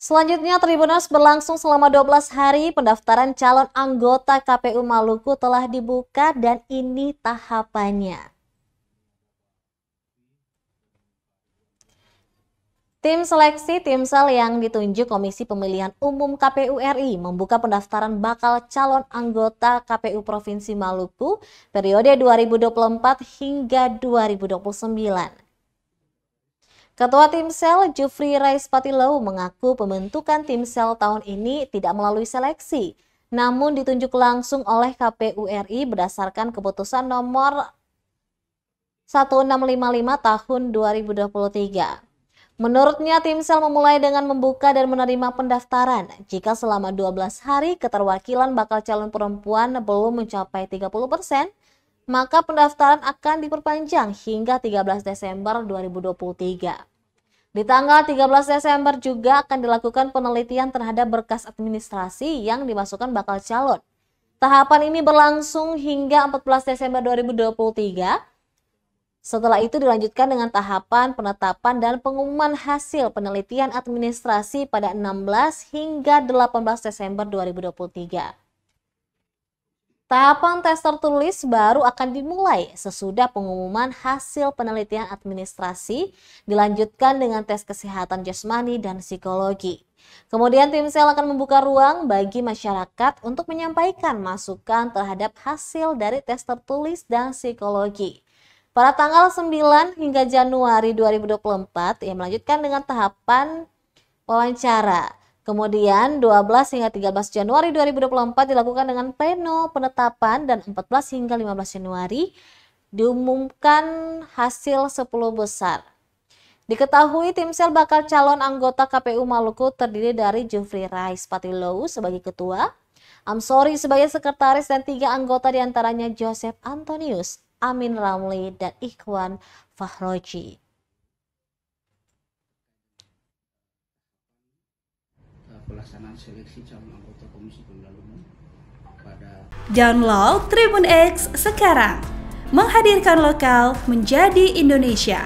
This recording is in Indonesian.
Selanjutnya, Tribuners berlangsung selama 12 hari. Pendaftaran calon anggota KPU Maluku telah dibuka dan ini tahapannya. Tim seleksi Timsel yang ditunjuk Komisi Pemilihan Umum KPU RI membuka pendaftaran bakal calon anggota KPU Provinsi Maluku periode 2024 hingga 2029. Ketua Timsel Jufri Raispatilau mengaku pembentukan Timsel tahun ini tidak melalui seleksi, namun ditunjuk langsung oleh KPU RI berdasarkan keputusan nomor 1655 tahun 2023. Menurutnya, Timsel memulai dengan membuka dan menerima pendaftaran. Jika selama 12 hari keterwakilan bakal calon perempuan belum mencapai 30%, maka pendaftaran akan diperpanjang hingga 13 Desember 2023. Di tanggal 13 Desember juga akan dilakukan penelitian terhadap berkas administrasi yang dimasukkan bakal calon. Tahapan ini berlangsung hingga 14 Desember 2023. Setelah itu dilanjutkan dengan tahapan penetapan dan pengumuman hasil penelitian administrasi pada 16 hingga 18 Desember 2023. Tahapan tes tertulis baru akan dimulai sesudah pengumuman hasil penelitian administrasi, dilanjutkan dengan tes kesehatan jasmani dan psikologi. Kemudian Timsel akan membuka ruang bagi masyarakat untuk menyampaikan masukan terhadap hasil dari tes tertulis dan psikologi. Pada tanggal 9 hingga Januari 2024, ia melanjutkan dengan tahapan wawancara. Kemudian 12 hingga 13 Januari 2024 dilakukan dengan pleno penetapan dan 14 hingga 15 Januari diumumkan hasil 10 besar. Diketahui Timsel bakal calon anggota KPU Maluku terdiri dari Jufri Raispatilau sebagai ketua, Amsori sebagai sekretaris dan 3 anggota diantaranya Joseph Antonius, Amin Ramli, dan Ikhwan Fahroji. Pelaksanaan seleksi calon anggota Komisi Pemilihan Umum pada Download Tribun X sekarang, menghadirkan lokal menjadi Indonesia.